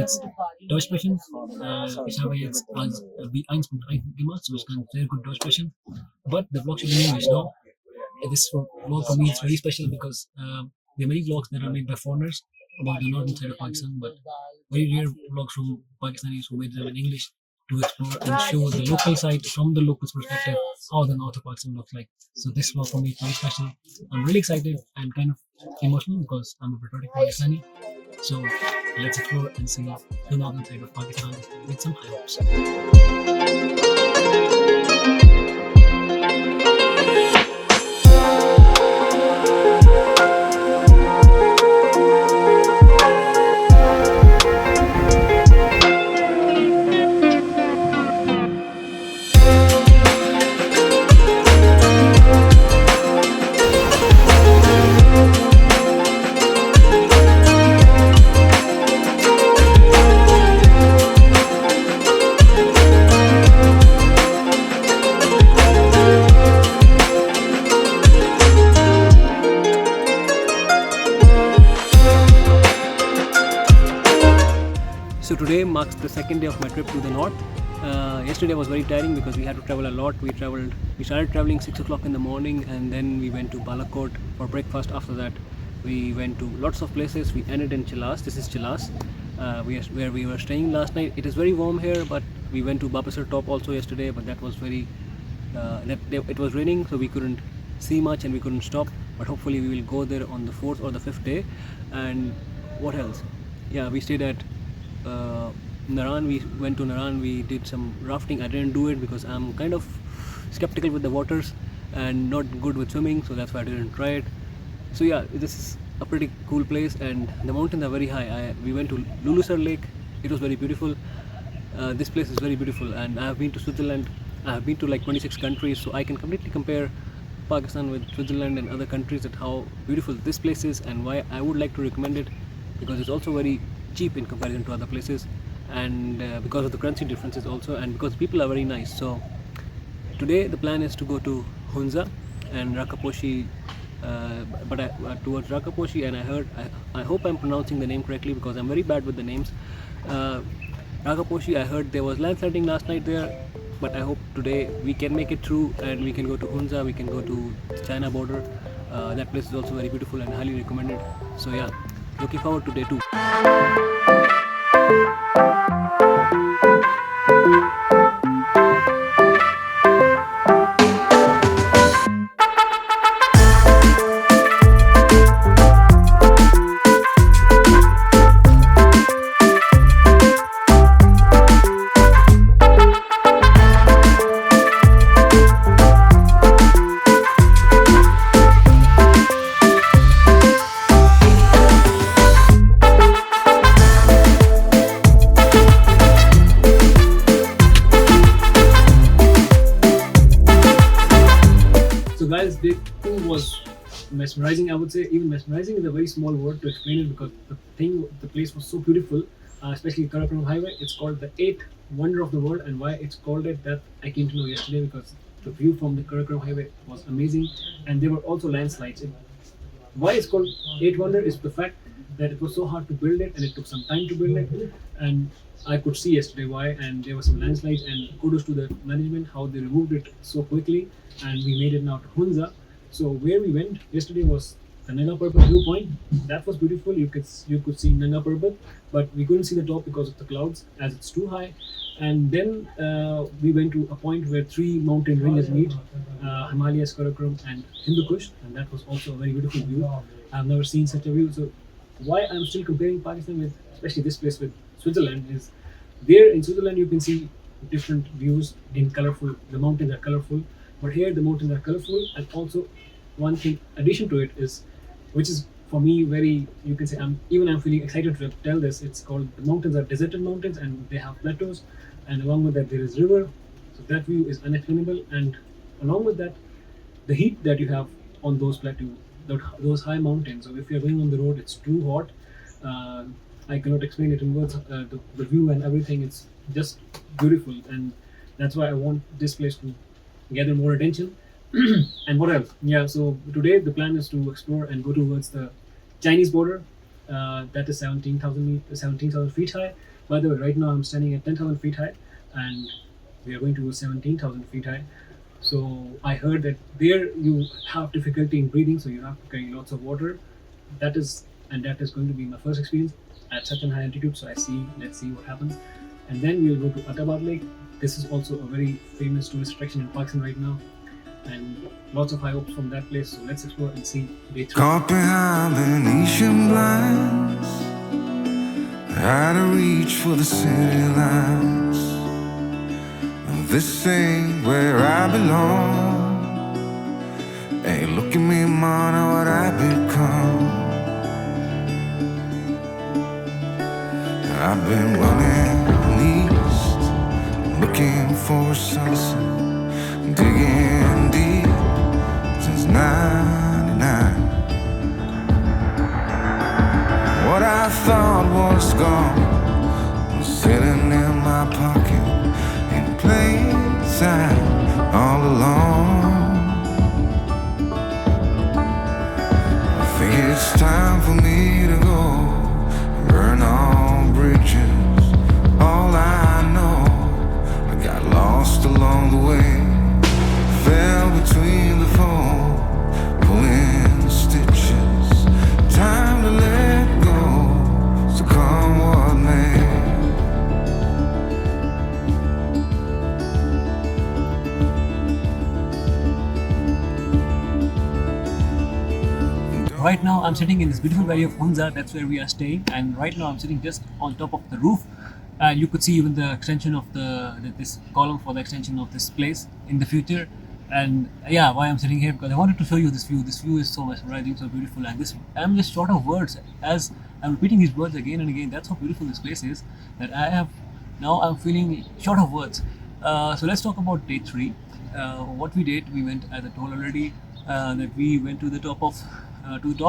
jetzt Deutsch sprechen. Ich habe jetzt als B1.1 gemacht, so ich kann sehr gut Deutsch sprechen. But the vlog should be in English, no? This vlog for me is very special because there are many vlogs that are made by foreigners about the northern side of Pakistan, but very rare vlogs from Pakistanis who made them in English to explore and show the local side from the locals' perspective how the north of Pakistan looks like. So this vlog for me is very special. I'm really excited and kind of emotional because I'm a patriotic Pakistani. So let's explore and see the northern side of Pakistan with some high hopes. So today marks the second day of my trip to the north. Yesterday was very tiring because we had to travel a lot. We started traveling 6 o'clock in the morning, and then we went to Balakot for breakfast. After that we went to lots of places. We ended in Chilas. This is Chilas, where we were staying last night. It is very warm here, but we went to Babusar top also yesterday, but that was very it was raining, so we couldn't see much and we couldn't stop, but hopefully we will go there on the 4th or the 5th day. And what else? Yeah, we stayed at Naran. We went to Naran. We did some rafting. I didn't do it because I'm kind of skeptical with the waters and not good with swimming, so that's why I didn't try it. So yeah, this is a pretty cool place, and the mountains are very high. We went to Babusar Lake. It was very beautiful. This place is very beautiful, and I have been to Switzerland. I have been to like 26 countries, so I can completely compare Pakistan with Switzerland and other countries, at how beautiful this place is and why I would like to recommend it, because it's also very cheap in comparison to other places, and because of the currency differences also, and because people are very nice. So today the plan is to go to Hunza and Rakaposhi, towards Rakaposhi, and I hope I'm pronouncing the name correctly because I'm very bad with the names. Rakaposhi, I heard there was landsliding last night there, but I hope today we can make it through and we can go to Hunza, we can go to the China border. That place is also very beautiful and highly recommended. So yeah, looking forward to day 2. So guys, day 2 was mesmerizing, I would say. Even mesmerizing is a very small word to explain it, because the place was so beautiful, especially Karakoram highway. It's called the 8th wonder of the world, and why it's called it, that I came to know yesterday, because the view from the Karakoram highway was amazing, and there were also landslides. Why it's called 8th wonder is the fact that it was so hard to build it and it took some time to build it, and I could see yesterday why, and there were some landslides, and kudos to the management how they removed it so quickly, and we made it now to Hunza. So where we went yesterday was the Nanga Parbat viewpoint. That was beautiful. You could see Nanga Parbat, but we couldn't see the top because of the clouds, as it's too high. And then we went to a point where 3 mountain ranges meet, Himalayas, Karakoram and Hindu Kush, and that was also a very beautiful view. I've never seen such a view. So why I'm still comparing Pakistan with, especially this place, with Switzerland, is there in Switzerland you can see different views in colorful. The mountains are colorful, but here the mountains are colorful, and also one thing addition to it is, which is for me very, you can say, I'm feeling excited to tell this. It's called, the mountains are deserted mountains and they have plateaus, and along with that there is river. So that view is unexplainable, and along with that the heat that you have on those plateaus, those high mountains. So if you're going on the road, it's too hot. I cannot explain it in words. The view and everything, it's just beautiful, and that's why I want this place to gather more attention. And what else? Yeah, so today the plan is to explore and go towards the Chinese border. That is 17,000 feet high, By the way, right now I'm standing at 10,000 feet high, and we are going to 17,000 feet high. So I heard that there you have difficulty in breathing, so you have to carry lots of water. That is going to be my first experience at such a high altitude. So let's see what happens, and then we'll go to Attabad Lake. This is also a very famous tourist attraction in Pakistan right now, and lots of high hopes from that place. So let's explore and see day three. Caught behind Venetian blinds, out of reach for the city lights. This ain't where I belong. Hey, look at me, man, what I've become. I've been running east, looking for a sunset, digging deep since '99. What I thought was gone was sitting in my pocket in plain sight all along. I think it's time for me to go, burn all bridges. All I know, I got lost along the way, fell between the foam, pulling stitches. Time to let go, so come what may. Right now I'm sitting in this beautiful valley of Hunza. That's where we are staying, and right now I'm sitting just on top of the roof, and you could see even the extension of this column for the extension of this place in the future. And yeah, why I'm sitting here, because I wanted to show you this view. This view is so mesmerizing, so beautiful, and this I'm just short of words as I'm repeating these words again and again. That's how beautiful this place is, that I'm feeling short of words. So let's talk about day three. What we did, we went, as I told already, that we went to the top.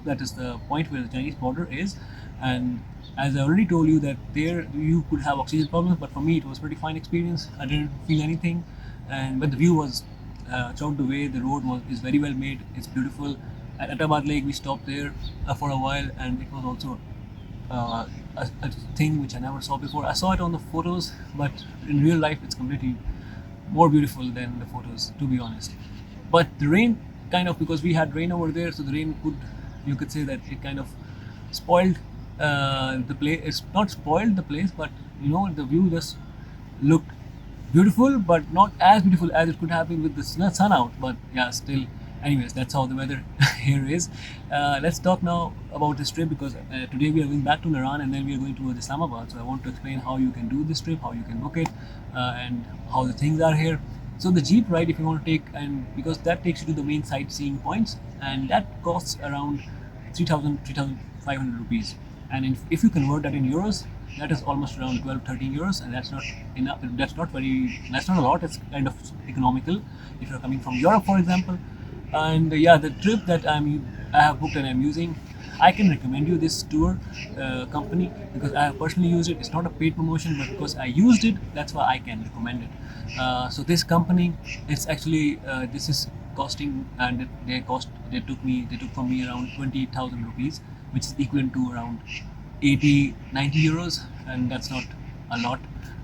That is the point where the Chinese border is, and as I already told you, that there you could have oxygen problems, but for me it was pretty fine experience. I didn't feel anything, but the view was throughout the way. The road is very well made. It's beautiful. At Attabad Lake, we stopped there for a while, and it was also a thing which I never saw before. I saw it on the photos, but in real life, it's completely more beautiful than the photos, to be honest. But the rain because we had rain over there, so the rain you could say that it kind of spoiled the place. It's not spoiled the place, but the view just looked beautiful, but not as beautiful as it could have been with the sun out. But yeah, still, anyways, that's how the weather here is. Let's talk now about this trip, because today we are going back to Naran, and then we are going towards Islamabad. So I want to explain how you can do this trip, how you can book it, and how the things are here. So the jeep ride, if you want to take, and because that takes you to the main sightseeing points, and that costs around 3,500 rupees. And if you convert that in euros, that is almost around 12-13 euros, and that's not enough. That's not a lot. It's kind of economical if you're coming from Europe, for example. And yeah, the trip that I have booked and I'm using, I can recommend you this tour company, because I have personally used it. It's not a paid promotion, but because I used it, that's why I can recommend it. So this company, it's actually this is costing, and they took from me around 28,000 rupees, which is equivalent to around 80-90 euros, and that's not a lot.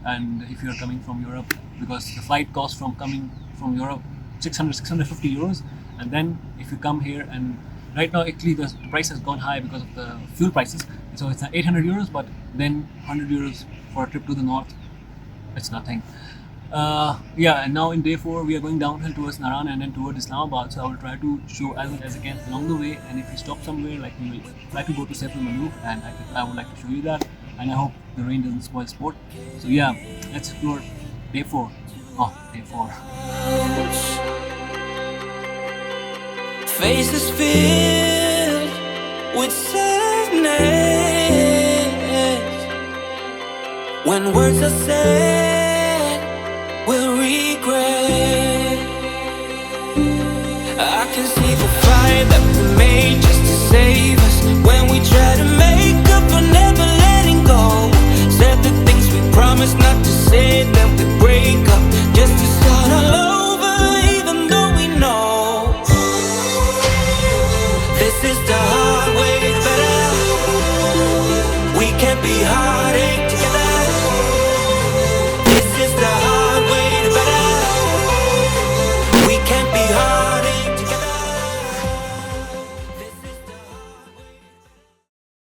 And if you're coming from Europe, because the flight cost from coming from Europe 650 euros, and then if you come here, and right now actually the price has gone high because of the fuel prices, so it's 800 euros, but then 100 euros for a trip to the north, it's nothing. Yeah, and now in day 4 we are going downhill towards Naran and then towards Islamabad, so I will try to show as much as I can along the way, and if we stop somewhere, like we will try to go to Sefer Maluk, and I would like to show you that, and I hope the rain doesn't spoil sport. So yeah, let's explore day 4. Day 4. Faces filled with sadness when words are said will regret. I can see the fire that we made just to save us.